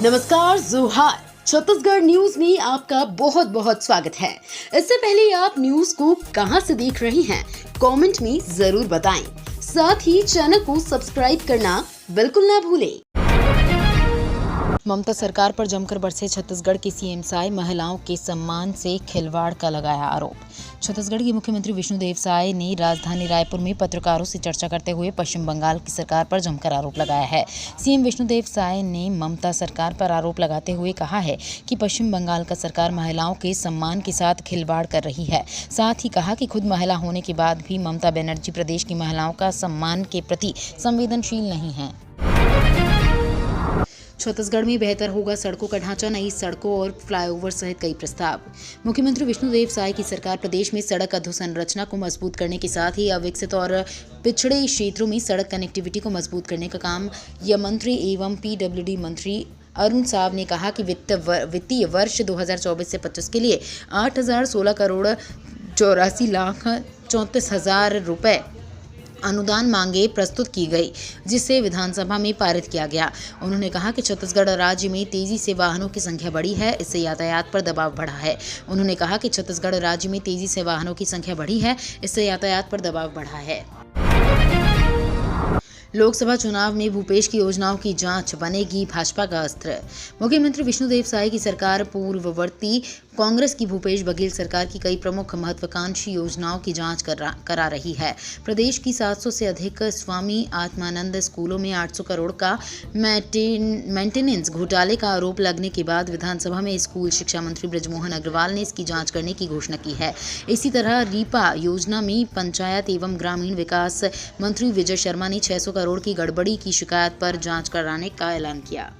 नमस्कार, जोहार। छत्तीसगढ़ न्यूज में आपका बहुत बहुत स्वागत है। इससे पहले आप न्यूज को कहां से देख रहे हैं, कमेंट में जरूर बताएं। साथ ही चैनल को सब्सक्राइब करना बिल्कुल ना भूलें। ममता सरकार पर जमकर बरसे छत्तीसगढ़ के सीएम साय, महिलाओं के सम्मान से खिलवाड़ का लगाया आरोप। छत्तीसगढ़ के मुख्यमंत्री विष्णुदेव साय ने राजधानी रायपुर में पत्रकारों से चर्चा करते हुए पश्चिम बंगाल की सरकार पर जमकर आरोप लगाया है। सीएम विष्णुदेव साय ने ममता सरकार पर आरोप लगाते हुए कहा है कि पश्चिम बंगाल का सरकार महिलाओं के सम्मान के साथ खिलवाड़ कर रही है। साथ ही कहा कि खुद महिला होने के बाद भी ममता बनर्जी प्रदेश की महिलाओं का सम्मान के प्रति संवेदनशील नहीं है। छत्तीसगढ़ में बेहतर होगा सड़कों का ढांचा, नई सड़कों और फ्लाईओवर सहित कई प्रस्ताव। मुख्यमंत्री विष्णुदेव साय की सरकार प्रदेश में सड़क अधोसंरचना को मजबूत करने के साथ ही अविकसित और पिछड़े क्षेत्रों में सड़क कनेक्टिविटी को मजबूत करने का काम यह मंत्री एवं पीडब्ल्यूडी मंत्री अरुण साव ने कहा कि वित्तीय वर्ष 2024 से 25 के लिए 8,016 करोड़ 84 लाख 34 हजार रुपए अनुदान मांगे प्रस्तुत की गई, जिसे विधानसभा में पारित किया गया। उन्होंने कहा कि छत्तीसगढ़ राज्य में तेजी से वाहनों की संख्या बढ़ी है, इससे यातायात पर दबाव बढ़ा है। उन्होंने कहा कि छत्तीसगढ़ राज्य में तेजी से वाहनों की संख्या बढ़ी है, इससे यातायात पर दबाव बढ़ा है। लोकसभा चुनाव में भूपेश की योजनाओं की जांच बनेगी भाजपा का अस्त्र। मुख्यमंत्री विष्णुदेव साय की सरकार पूर्ववर्ती कांग्रेस की भूपेश बघेल सरकार की कई प्रमुख महत्वाकांक्षी योजनाओं की जांच करा रही है। प्रदेश की 700 से अधिक स्वामी आत्मानंद स्कूलों में 800 करोड़ का मेंटेनेंस घोटाले का आरोप लगने के बाद विधानसभा में स्कूल शिक्षा मंत्री बृजमोहन अग्रवाल ने इसकी जांच करने की घोषणा की है। इसी तरह रीपा योजना में पंचायत एवं ग्रामीण विकास मंत्री विजय शर्मा ने 600 करोड़ की गड़बड़ी की शिकायत पर जांच कराने का ऐलान किया।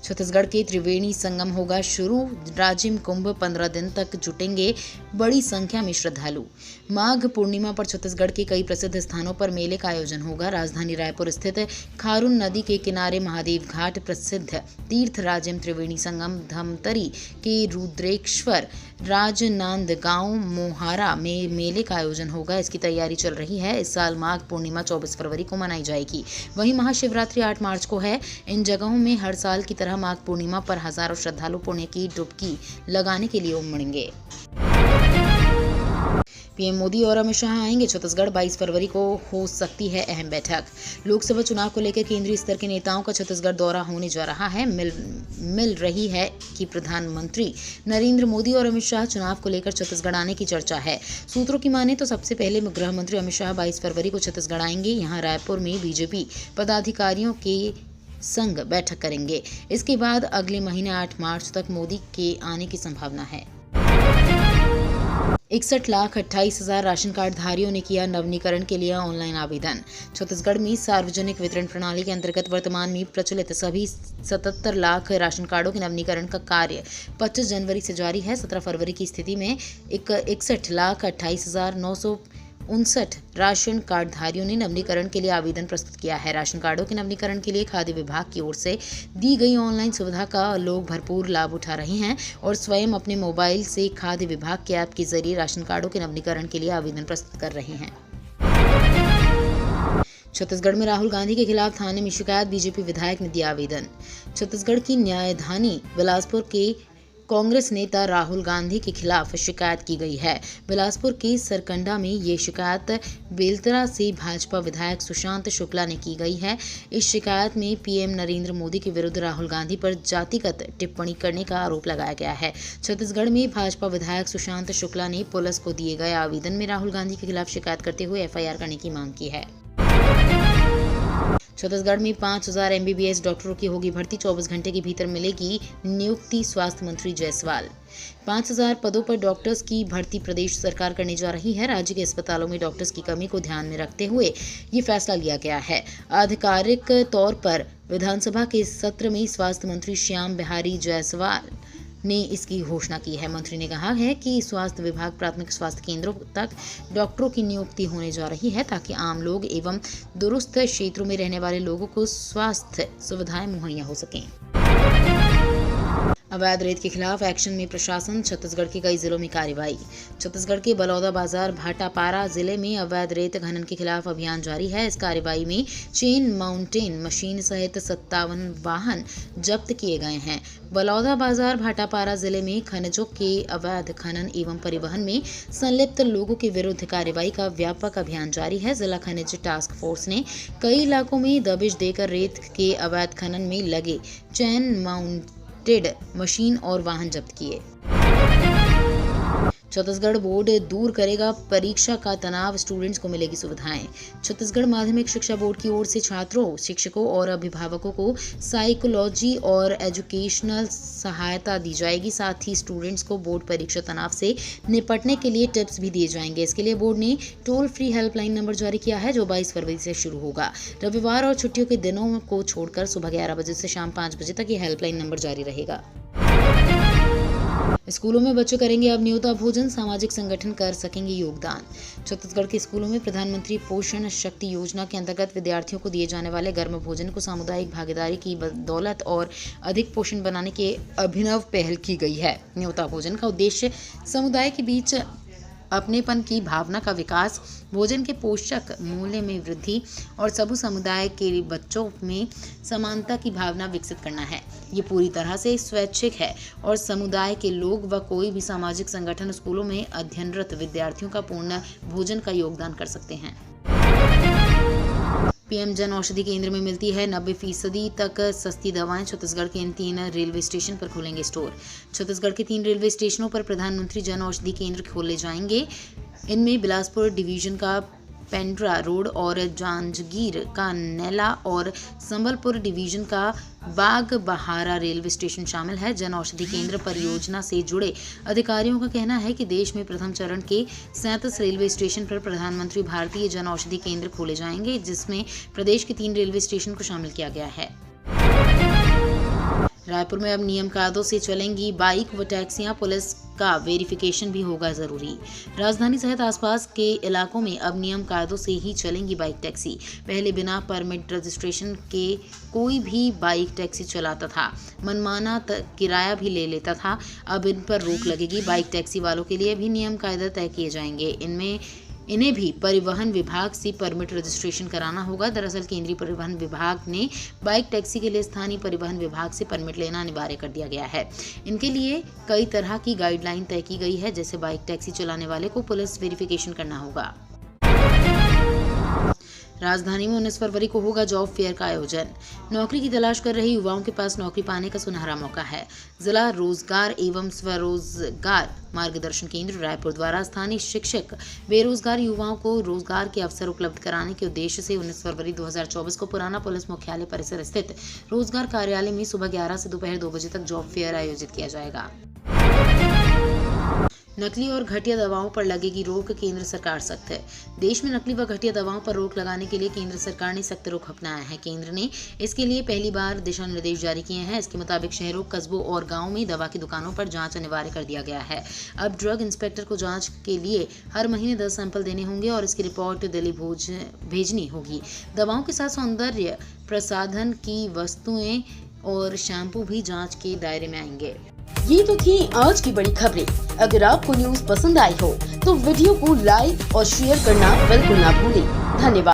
छत्तीसगढ़ के त्रिवेणी संगम होगा शुरू, राजिम कुंभ 15 दिन तक जुटेंगे बड़ी संख्या में श्रद्धालु। माघ पूर्णिमा पर छत्तीसगढ़ के कई प्रसिद्ध स्थानों पर मेले का आयोजन होगा। राजधानी रायपुर स्थित खारून नदी के किनारे महादेव घाट प्रसिद्ध तीर्थ राजिम त्रिवेणी संगम, धमतरी के रुद्रेश्वर, राजनांदगांव, मोहारा में मेले का आयोजन होगा। इसकी तैयारी चल रही है। इस साल माघ पूर्णिमा 24 फरवरी को मनाई जाएगी। वहीं महाशिवरात्रि 8 मार्च को है। इन जगहों में हर साल की तरह माघ पूर्णिमा पर हजारों श्रद्धालु पुण्य की डुबकी लगाने के लिए उमड़ेंगे। पीएम मोदी और अमित शाह आएंगे छत्तीसगढ़, 22 फरवरी को हो सकती है अहम बैठक। लोकसभा चुनाव को लेकर केंद्रीय स्तर के नेताओं का छत्तीसगढ़ दौरा होने जा रहा है। मिल रही है कि प्रधानमंत्री नरेंद्र मोदी और अमित शाह चुनाव को लेकर छत्तीसगढ़ आने की चर्चा है। सूत्रों की माने तो सबसे पहले गृह मंत्री अमित शाह 22 फरवरी को छत्तीसगढ़ आएंगे। यहाँ रायपुर में बीजेपी पदाधिकारियों के संग बैठक करेंगे। इसके बाद अगले महीने 8 मार्च तक मोदी के आने की संभावना है। 61,28,000 राशन कार्ड धारियों ने किया नवीनीकरण के लिए ऑनलाइन आवेदन। छत्तीसगढ़ में सार्वजनिक वितरण प्रणाली के अंतर्गत वर्तमान में प्रचलित सभी 77 लाख राशन कार्डों के नवीनीकरण का कार्य 25 जनवरी से जारी है। 17 फरवरी की स्थिति में 61,28,959 राशन कार्ड धारियों ने नवीनीकरण के लिए आवेदन प्रस्तुत किया है। राशन कार्डों के नवीनीकरण के लिए खाद्य विभाग की ओर से दी गई ऑनलाइन सुविधा का लोग भरपूर लाभ उठा रहे हैं और स्वयं अपने मोबाइल से खाद्य विभाग के ऐप के जरिए राशन कार्डों के नवीनीकरण के लिए आवेदन प्रस्तुत कर रहे हैं। छत्तीसगढ़ में राहुल गांधी के खिलाफ थाने में शिकायत, बीजेपी विधायक ने दिया आवेदन। छत्तीसगढ़ की न्यायधानी बिलासपुर के कांग्रेस नेता राहुल गांधी के खिलाफ शिकायत की गई है। बिलासपुर के सरकंडा में ये शिकायत बेलतरा से भाजपा विधायक सुशांत शुक्ला ने की गई है। इस शिकायत में पीएम नरेंद्र मोदी के विरुद्ध राहुल गांधी पर जातिगत टिप्पणी करने का आरोप लगाया गया है। छत्तीसगढ़ में भाजपा विधायक सुशांत शुक्ला ने पुलिस को दिए गए आवेदन में राहुल गांधी के खिलाफ शिकायत करते हुए एफआईआर करने की मांग की है। छत्तीसगढ़ में 5,000 एमबीबीएस डॉक्टरों की होगी भर्ती, 24 घंटे के भीतर मिलेगी नियुक्ति, स्वास्थ्य मंत्री जायसवाल। 5,000 पदों पर डॉक्टर्स की भर्ती प्रदेश सरकार करने जा रही है। राज्य के अस्पतालों में डॉक्टर्स की कमी को ध्यान में रखते हुए ये फैसला लिया गया है। आधिकारिक तौर पर विधानसभा के सत्र में स्वास्थ्य मंत्री श्याम बिहारी जायसवाल ने इसकी घोषणा की है। मंत्री ने कहा है कि स्वास्थ्य विभाग प्राथमिक स्वास्थ्य केंद्रों तक डॉक्टरों की नियुक्ति होने जा रही है ताकि आम लोग एवं दूरस्थ क्षेत्रों में रहने वाले लोगों को स्वास्थ्य सुविधाएं मुहैया हो सकें। अवैध रेत के खिलाफ एक्शन में प्रशासन, छत्तीसगढ़ के कई जिलों में कार्रवाई। छत्तीसगढ़ के बलौदा बाजार भाटापारा जिले में अवैध रेत खनन के खिलाफ अभियान जारी है। इस कार्रवाई में चेन माउंटेन मशीन सहित 57 वाहन जब्त किए गए हैं। बलौदा बाजार भाटापारा जिले में खनिजों के अवैध खनन एवं परिवहन में संलिप्त लोगों के विरुद्ध कार्रवाई का व्यापक अभियान जारी है। जिला खनिज टास्क फोर्स ने कई इलाकों में दबिश देकर रेत के अवैध खनन में लगे चेन माउंटेड मशीन और वाहन जब्त किए। छत्तीसगढ़ बोर्ड दूर करेगा परीक्षा का तनाव, स्टूडेंट्स को मिलेगी सुविधाएं। छत्तीसगढ़ माध्यमिक शिक्षा बोर्ड की ओर से छात्रों, शिक्षकों और अभिभावकों को साइकोलॉजी और एजुकेशनल सहायता दी जाएगी। साथ ही स्टूडेंट्स को बोर्ड परीक्षा तनाव से निपटने के लिए टिप्स भी दिए जाएंगे। इसके लिए बोर्ड ने टोल फ्री हेल्पलाइन नंबर जारी किया है, जो 22 फरवरी से शुरू होगा। रविवार और छुट्टियों के दिनों को छोड़कर सुबह 11 बजे से शाम 5 बजे तक ये हेल्पलाइन नंबर जारी रहेगा। स्कूलों में बच्चे करेंगे अब न्योता भोजन, सामाजिक संगठन कर सकेंगे योगदान। छत्तीसगढ़ के स्कूलों में प्रधानमंत्री पोषण शक्ति योजना के अंतर्गत विद्यार्थियों को दिए जाने वाले गर्म भोजन को सामुदायिक भागीदारी की बदौलत और अधिक पोषण बनाने की अभिनव पहल की गई है। न्योता भोजन का उद्देश्य समुदाय के बीच अपनेपन की भावना का विकास, भोजन के पोषक मूल्य में वृद्धि और सभी समुदाय के बच्चों में समानता की भावना विकसित करना है। ये पूरी तरह से स्वैच्छिक है और समुदाय के लोग व कोई भी सामाजिक संगठन स्कूलों में अध्ययनरत विद्यार्थियों का पूर्ण भोजन का योगदान कर सकते हैं। पीएम जन औषधि केंद्र में मिलती है 90% तक सस्ती दवाएं। छत्तीसगढ़ के इन 3 रेलवे स्टेशन पर खुलेंगे स्टोर। छत्तीसगढ़ के 3 रेलवे स्टेशनों पर प्रधानमंत्री जन औषधि केंद्र खोले जाएंगे। इनमें बिलासपुर डिवीजन का पेंड्रा रोड और जांजगीर का नेला और संबलपुर डिवीजन का बाग बहारा रेलवे स्टेशन शामिल है। जन औषधि केंद्र परियोजना से जुड़े अधिकारियों का कहना है कि देश में प्रथम चरण के 37 रेलवे स्टेशन पर प्रधानमंत्री भारतीय जन औषधि केंद्र खोले जाएंगे, जिसमें प्रदेश के 3 रेलवे स्टेशन को शामिल किया गया है। रायपुर में अब नियम कायदों से चलेंगी बाइक व टैक्सियां, पुलिस का वेरिफिकेशन भी होगा जरूरी। राजधानी सहित आसपास के इलाकों में अब नियम कायदों से ही चलेंगी बाइक टैक्सी। पहले बिना परमिट रजिस्ट्रेशन के कोई भी बाइक टैक्सी चलाता था, मनमाना किराया भी ले लेता था। अब इन पर रोक लगेगी। बाइक टैक्सी वालों के लिए भी नियम कायदे तय किए जाएंगे। इन्हें भी परिवहन विभाग से परमिट रजिस्ट्रेशन कराना होगा। दरअसल केंद्रीय परिवहन विभाग ने बाइक टैक्सी के लिए स्थानीय परिवहन विभाग से परमिट लेना अनिवार्य कर दिया गया है। इनके लिए कई तरह की गाइडलाइन तय की गई है, जैसे बाइक टैक्सी चलाने वाले को पुलिस वेरिफिकेशन करना होगा। राजधानी में 19 फरवरी को होगा जॉब फेयर का आयोजन। नौकरी की तलाश कर रहे युवाओं के पास नौकरी पाने का सुनहरा मौका है। जिला रोजगार एवं स्वरोजगार मार्गदर्शन केंद्र रायपुर द्वारा स्थानीय शिक्षक बेरोजगार युवाओं को रोजगार के अवसर उपलब्ध कराने के उद्देश्य से 19 फरवरी 2024 को पुराना पुलिस मुख्यालय परिसर स्थित रोजगार कार्यालय में सुबह 11 से दोपहर 2 बजे तक जॉब फेयर आयोजित किया जाएगा। नकली और घटिया दवाओं पर लगेगी रोक, केंद्र सरकार सख्त है। देश में नकली व घटिया दवाओं पर रोक लगाने के लिए केंद्र सरकार ने सख्त रुख अपनाया है। केंद्र ने इसके लिए पहली बार दिशा निर्देश जारी किए हैं। इसके मुताबिक शहरों, कस्बों और गांवों में दवा की दुकानों पर जांच अनिवार्य कर दिया गया है। अब ड्रग इंस्पेक्टर को जांच के लिए हर महीने 10 सैंपल देने होंगे और इसकी रिपोर्ट दिल्ली भेजनी होगी। दवाओं के साथ सौंदर्य प्रसाधन की वस्तुएं और शैम्पू भी जांच के दायरे में आएंगे। ये तो थी आज की बड़ी खबरें। अगर आपको न्यूज पसंद आई हो तो वीडियो को लाइक और शेयर करना बिल्कुल ना भूलें। धन्यवाद।